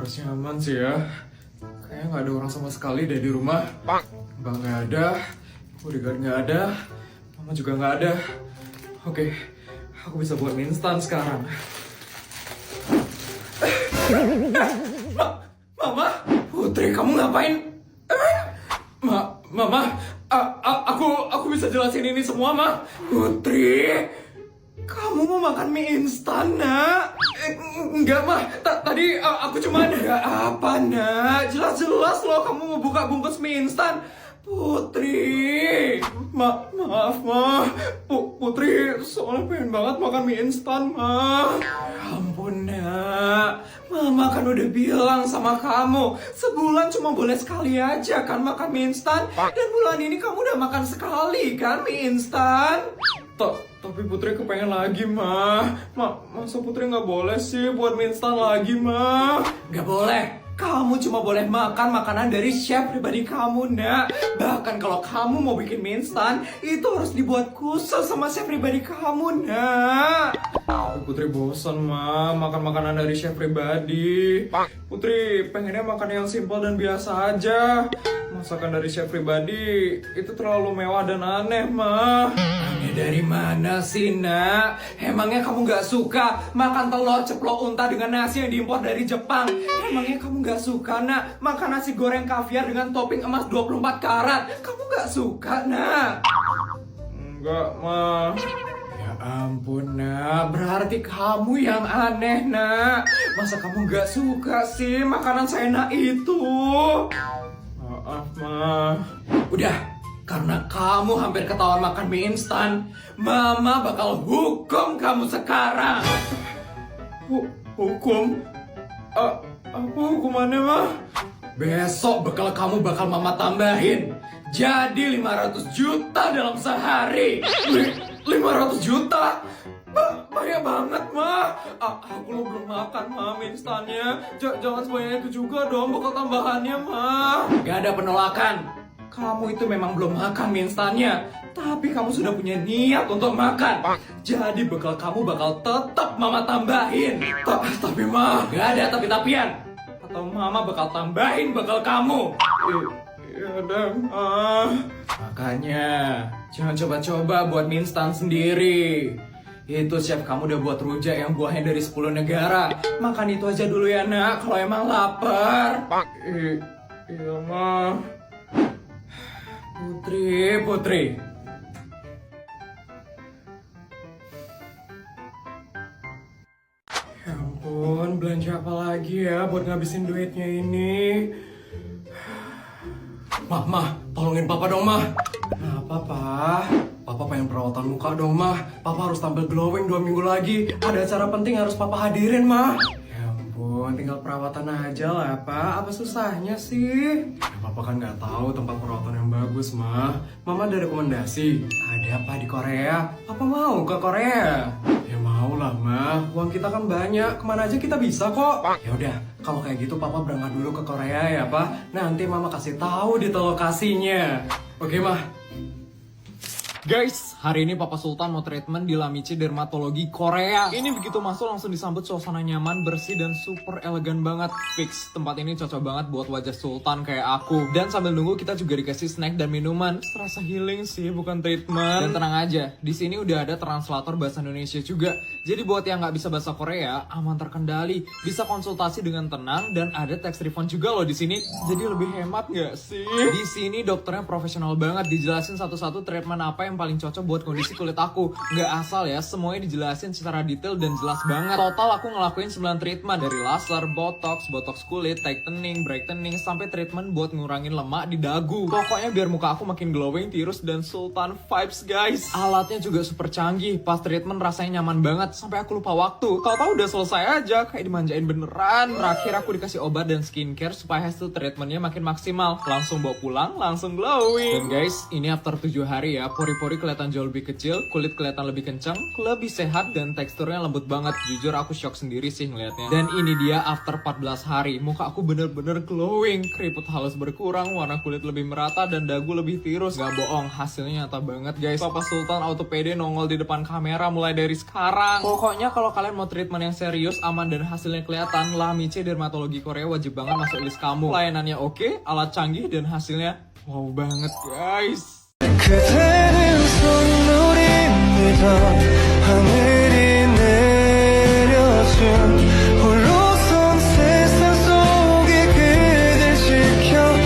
Harusnya aman sih ya. Kayaknya nggak ada orang sama sekali deh di rumah. Bang nggak ada, bodyguard nggak ada, mama juga nggak ada. Oke, aku bisa buat mie instan sekarang. Mama, Putri, kamu ngapain? Mama, aku bisa jelasin ini semua, Ma. Putri, kamu mau makan mie instan, Nak? Enggak, Ma. Tadi aku cuma ada apa, Nak? Jelas-jelas loh kamu mau buka bungkus mie instan. Putri, maaf, Ma. Putri, soalnya pengen banget makan mie instan, Ma. Ya ampun, Nak. Mama kan udah bilang sama kamu, sebulan cuma boleh sekali aja kan makan mie instan. Dan bulan ini kamu udah makan sekali kan mie instan. Tapi Putri kepengen lagi, Ma. Masa Putri nggak boleh sih buat mie instan lagi, Ma? Nggak boleh. Kamu cuma boleh makan makanan dari chef pribadi kamu, Nak. Bahkan kalau kamu mau bikin mie instan, itu harus dibuat khusus sama chef pribadi kamu, Nak. Putri bosan, Ma, makan makanan dari chef pribadi. Putri pengennya makan yang simpel dan biasa aja. Masakan dari chef pribadi itu terlalu mewah dan aneh, Ma. Aneh dari mana sih, Nak? Emangnya kamu gak suka makan telur ceplok unta dengan nasi yang diimpor dari Jepang? Emangnya kamu gak suka, Nak, makan nasi goreng kaviar dengan topping emas 24 karat? Kamu gak suka, Nak? Enggak, Ma. Ya ampun, Nak. Berarti kamu yang aneh, Nak. Masa kamu gak suka sih makanan seenak itu? Maaf, Ma. Udah, karena kamu hampir ketahuan makan mie instan, Mama bakal hukum kamu sekarang. Hukum? Apa hukumannya, Ma? Besok bekal kamu bakal Mama tambahin. Jadi 500 juta dalam sehari. 500 juta? Banyak banget, Ma. Aku lo belum makan, Ma, mie instannya. Jangan sebanyak itu juga dong bekal tambahannya, Ma. Gak ada penolakan. Kamu itu memang belum makan mie instannya, tapi kamu sudah punya niat untuk makan. Jadi bekal kamu bakal tetap Mama tambahin. Tapi, Ma, gak ada tapi-tapian. Atau Mama bakal tambahin bekal kamu. Iya udah, Ma. Makanya jangan coba-coba buat mie instan sendiri. Itu chef kamu udah buat rujak yang buahnya dari 10 negara. Makan itu aja dulu ya, Nak, kalau emang lapar. Iya, Ma. Putri. Ya ampun, belanja apa lagi ya buat ngabisin duitnya ini? Ma, tolongin Papa dong, Ma. Kenapa, Pa? Papa pengen perawatan muka dong, Ma. Papa harus tampil glowing 2 minggu lagi. Ada acara penting harus Papa hadirin, Ma. Ya ampun, tinggal perawatan aja lah, Pa. Apa susahnya sih? Ya, Papa kan nggak tahu tempat perawatan yang bagus, Ma. Mama ada rekomendasi. Ada apa di Korea? Papa mau ke Korea? Ya mau lah, Ma. Uang kita kan banyak. Kemana aja kita bisa kok. Ya udah, kalau kayak gitu Papa berangkat dulu ke Korea ya, Pa. Nanti Mama kasih tahu di lokasinya. Oke, Ma. Guys, hari ini Papa Sultan mau treatment di Lamici Dermatologi Korea. Ini begitu masuk langsung disambut suasana nyaman, bersih, dan super elegan banget. Fix, tempat ini cocok banget buat wajah Sultan kayak aku. Dan sambil nunggu kita juga dikasih snack dan minuman. Serasa healing sih, bukan treatment. Dan tenang aja, di sini udah ada translator bahasa Indonesia juga. Jadi buat yang nggak bisa bahasa Korea, aman terkendali. Bisa konsultasi dengan tenang dan ada tax refund juga loh di sini. Jadi lebih hemat nggak sih? Di sini dokternya profesional banget, dijelasin satu-satu treatment apa yang paling cocok buat kondisi kulit aku. Nggak asal ya, semuanya dijelasin secara detail dan jelas banget. Total aku ngelakuin 9 treatment, dari laser, botox kulit, tightening, brightening, sampai treatment buat ngurangin lemak di dagu. Pokoknya biar muka aku makin glowing, tirus, dan Sultan vibes, guys. Alatnya juga super canggih, pas treatment rasanya nyaman banget, sampai aku lupa waktu. Tahu-tahu udah selesai aja, kayak dimanjain beneran. Terakhir aku dikasih obat dan skincare supaya hasil treatmentnya makin maksimal. Langsung bawa pulang, langsung glowing. Dan guys, ini after 7 hari ya, pori-pori kelihatan jauh jauh lebih kecil, kulit kelihatan lebih kencang, lebih sehat, dan teksturnya lembut banget. Jujur aku shock sendiri sih ngeliatnya. Dan ini dia after 14 hari. Muka aku bener-bener glowing, keriput halus berkurang, warna kulit lebih merata, dan dagu lebih tirus. Gak bohong, hasilnya nyata banget guys. Papa Sultan auto pede nongol di depan kamera mulai dari sekarang. Pokoknya kalau kalian mau treatment yang serius, aman, dan hasilnya kelihatan, La Miche Dermatologi Korea wajib banget masuk list kamu. Layanannya oke, alat canggih, dan hasilnya wow banget guys. 그대는 선물입니다. 하늘이 내려준 홀로선 세상 속에 그댈 지켜줄게요.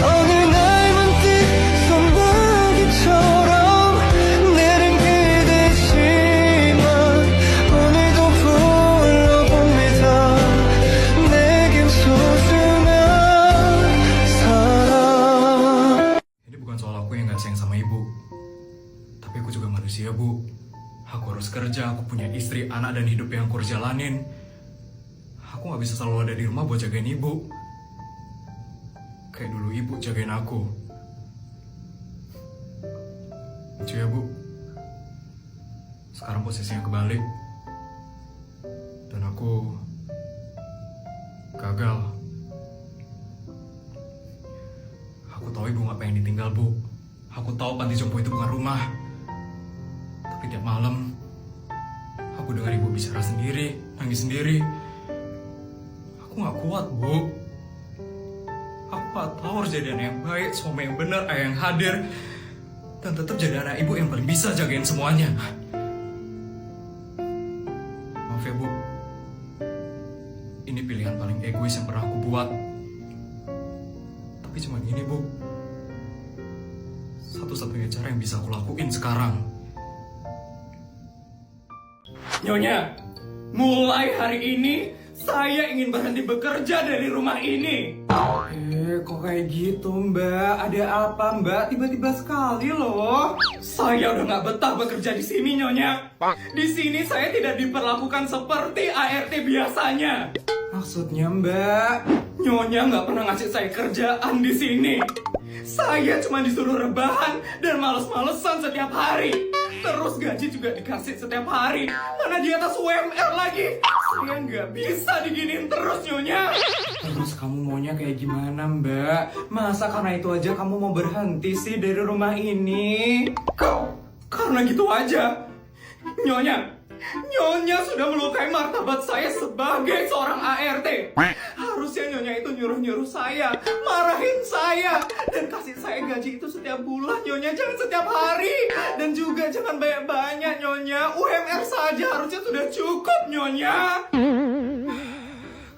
어느 날 문득 소나기처럼 내린 그대지만 오늘도 불러봅니다. 내겐 소중한 Ini bukan soal aku yang gak sayang sama ibu. Tapi aku juga manusia, Bu. Aku harus kerja, aku punya istri, anak, dan hidup yang aku harus jalanin. Aku gak bisa selalu ada di rumah buat jagain ibu. Kayak dulu ibu jagain aku. Lucu ya, Bu. Sekarang posisinya kebalik. Dan aku gagal. Aku tahu ibu gak pengen ditinggal, Bu. Aku tahu panti jompo itu bukan rumah. Tapi tiap malam, aku dengar ibu bicara sendiri, nangis sendiri. Aku gak kuat, Bu. Aku gak tahu harus jadi anak yang baik, suami yang benar, ayah yang hadir. Dan tetap jadi anak ibu yang paling bisa jagain semuanya. Maaf ya, Bu. Ini pilihan paling egois yang pernah aku buat. Tapi cuma ini, Bu. Satu-satunya cara yang bisa aku lakuin sekarang. Nyonya, mulai hari ini saya ingin berhenti bekerja dari rumah ini. Kok kayak gitu Mbak? Ada apa Mbak? Tiba-tiba sekali loh. Saya udah nggak betah bekerja di sini, Nyonya. Di sini saya tidak diperlakukan seperti ART biasanya. Maksudnya Mbak? Nyonya nggak pernah ngasih saya kerjaan di sini. Saya cuma disuruh rebahan dan males-malesan setiap hari. Terus gaji juga dikasih setiap hari. Mana di atas UMR lagi. Saya nggak bisa diginiin terus, Nyonya. Terus kamu maunya kayak gimana Mbak? Masa karena itu aja kamu mau berhenti sih dari rumah ini? Karena gitu aja. Nyonya sudah melukai martabat saya sebagai seorang ART. Harusnya Nyonya itu nyuruh-nyuruh saya, marahin saya, dan kasih saya gaji itu setiap bulan, Nyonya. Jangan setiap hari. Dan juga jangan banyak-banyak, Nyonya. UMR saja harusnya sudah cukup, Nyonya.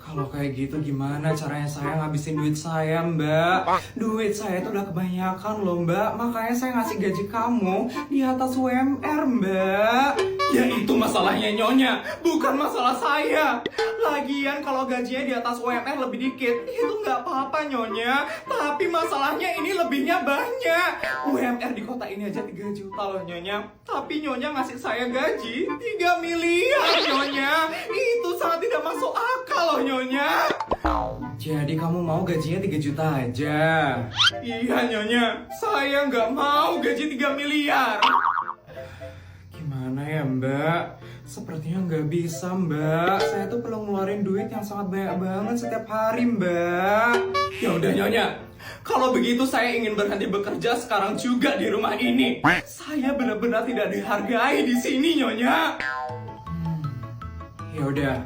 Kalau kayak gitu gimana caranya saya ngabisin duit saya Mbak? Duit saya tuh udah kebanyakan loh Mbak. Makanya saya ngasih gaji kamu di atas UMR Mbak. Ya itu masalahnya Nyonya, bukan masalah saya. Lagian kalau gajinya di atas UMR lebih dikit, itu nggak apa-apa Nyonya. Tapi masalahnya ini lebihnya banyak. UMR di kota ini aja 3 juta loh Nyonya. Tapi Nyonya ngasih saya gaji 3 miliar Nyonya. Itu sangat tidak masuk akal loh Nyonya. Jadi kamu mau gajinya 3 juta aja? Iya Nyonya, saya nggak mau gaji 3 miliar. Gimana ya Mbak? Sepertinya nggak bisa Mbak. Saya tuh perlu ngeluarin duit yang sangat banyak banget setiap hari Mbak. Ya udah Nyonya, kalau begitu saya ingin berhenti bekerja sekarang juga di rumah ini. Saya benar-benar tidak dihargai di sini Nyonya. Ya udah.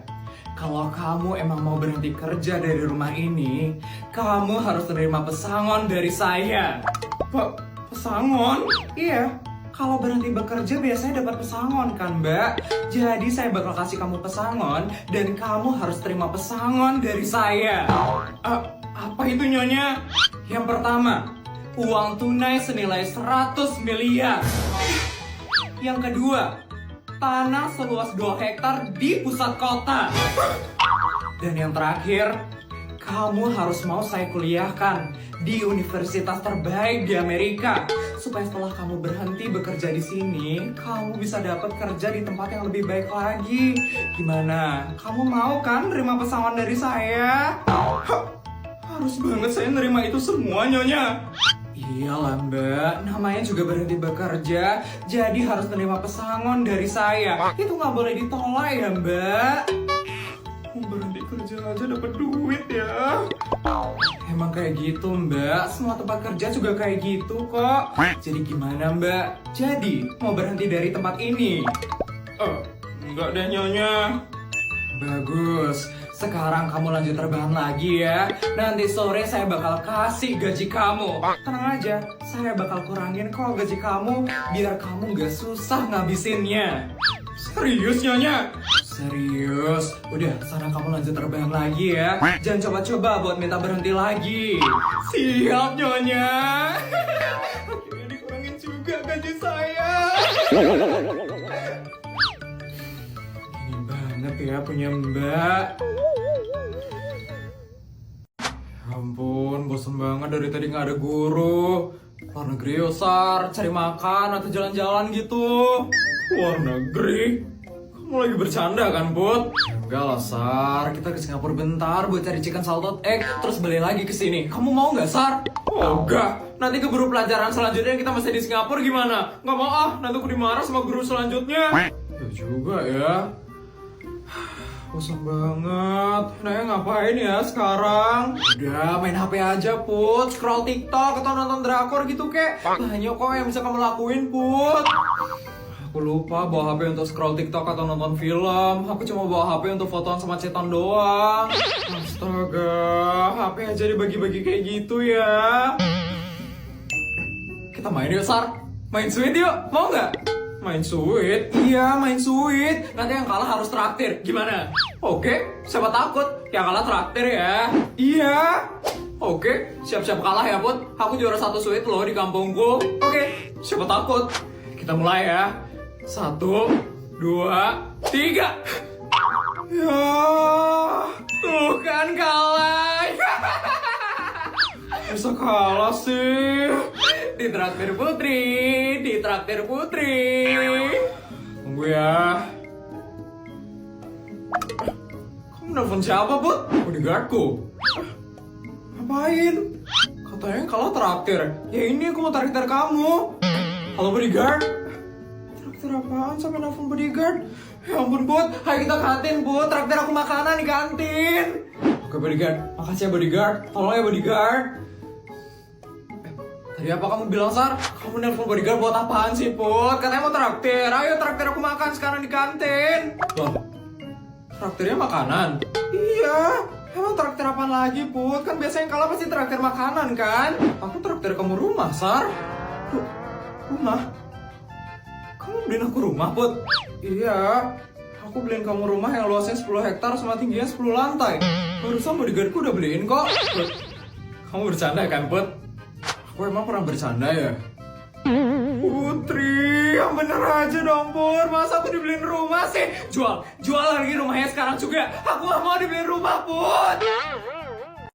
Kalau kamu emang mau berhenti kerja dari rumah ini, kamu harus terima pesangon dari saya. Pesangon? Iya, kalau berhenti bekerja biasanya dapat pesangon kan Mbak? Jadi saya bakal kasih kamu pesangon dan kamu harus terima pesangon dari saya. Apa itu Nyonya? Yang pertama, uang tunai senilai 100 miliar. Yang kedua, tanah seluas 2 hektar di pusat kota. Dan yang terakhir, kamu harus mau saya kuliahkan di universitas terbaik di Amerika. Supaya setelah kamu berhenti bekerja di sini, kamu bisa dapat kerja di tempat yang lebih baik lagi. Gimana? Kamu mau kan nerima pesangon dari saya? Harus banget saya nerima itu semua Nyonya. Iya Iyalah mbak, namanya juga berhenti bekerja, jadi harus menerima pesangon dari saya. Itu nggak boleh ditolak ya mbak. Berhenti kerja aja dapat duit ya. Emang kayak gitu mbak, semua tempat kerja juga kayak gitu kok. Jadi gimana mbak? Jadi mau berhenti dari tempat ini? Enggak deh nyonya. Bagus, sekarang kamu lanjut rebahan lagi ya. Nanti sore saya bakal kasih gaji kamu. Tenang aja, saya bakal kurangin kok gaji kamu, biar kamu gak susah ngabisinnya. Serius nyonya? Serius? Udah, sana kamu lanjut rebahan lagi ya. Jangan coba-coba buat minta berhenti lagi. Siap nyonya. Akhirnya dikurangin juga gaji saya. Ini banget ya punya mbak. Ya ampun, bosen banget dari tadi nggak ada guru. Luar negeri Sar, cari makan atau jalan-jalan gitu. Luar negeri? Kamu lagi bercanda kan, Put? Enggak lah, Sar. Kita ke Singapura bentar buat cari chicken salted egg, terus balik lagi ke sini. Kamu mau nggak, Sar? Oh, enggak. Nanti keburu pelajaran selanjutnya kita masih di Singapura gimana? Nggak mau ah, nanti aku dimarah sama guru selanjutnya. Ya juga ya. Bosan banget. Naya ngapain ya sekarang? Udah main HP aja, Put. Scroll TikTok atau nonton drakor gitu kek. Banyak kok yang bisa kamu lakuin, Put. Aku lupa bawa HP untuk scroll TikTok atau nonton film. Aku cuma bawa HP untuk fotoan sama cetan doang. Astaga, HP aja dibagi-bagi kayak gitu ya. Kita main yuk, Sar. Main Sweet yuk, mau nggak? Main Sweet? Iya, main Sweet. Nanti yang kalah harus traktir, gimana? Oke, siapa takut? Yang kalah traktir ya. Iya. Oke, siap-siap kalah ya, Put. Aku juara 1 Sweet loh di kampungku. Oke, siapa takut? Kita mulai ya. 1, 2, 3. Ya, tuh kan kalah. Bisa kalah sih. Ditraktir Putri, ditraktir Putri. Tunggu ya. Kamu nelfon siapa, Put? Bodyguardku. Ngapain? Katanya kalah traktir. Ya ini aku mau traktir kamu. Halo bodyguard. Traktir apaan sampai nelfon bodyguard? Ya ampun, Put. Ayo kita kantin, Put. Traktir aku makanan di kantin. Oke bodyguard, makasih ya bodyguard. Tolong ya bodyguard. Tadi apa kamu bilang, Sar? Kamu nelfon bodyguard buat apaan sih, Put? Katanya mau traktir. Ayo traktir aku makan sekarang di kantin. Loh, traktirnya makanan? Iya. Emang traktir apaan lagi, Put? Kan biasanya yang kalah pasti traktir makanan, kan? Aku traktir kamu rumah, Sar. Rumah? Kamu beliin aku rumah, Put? Iya. Aku beliin kamu rumah yang luasnya 10 hektar sama tingginya 10 lantai. Barusan bodyguardku udah beliin kok. Put, kamu bercanda kan, Put? Aku emang pernah bercanda ya? Putri, yang bener aja dong, Pur. Masa aku dibeliin rumah sih? Jual lagi rumahnya sekarang juga. Aku gak mau dibeliin rumah, Put.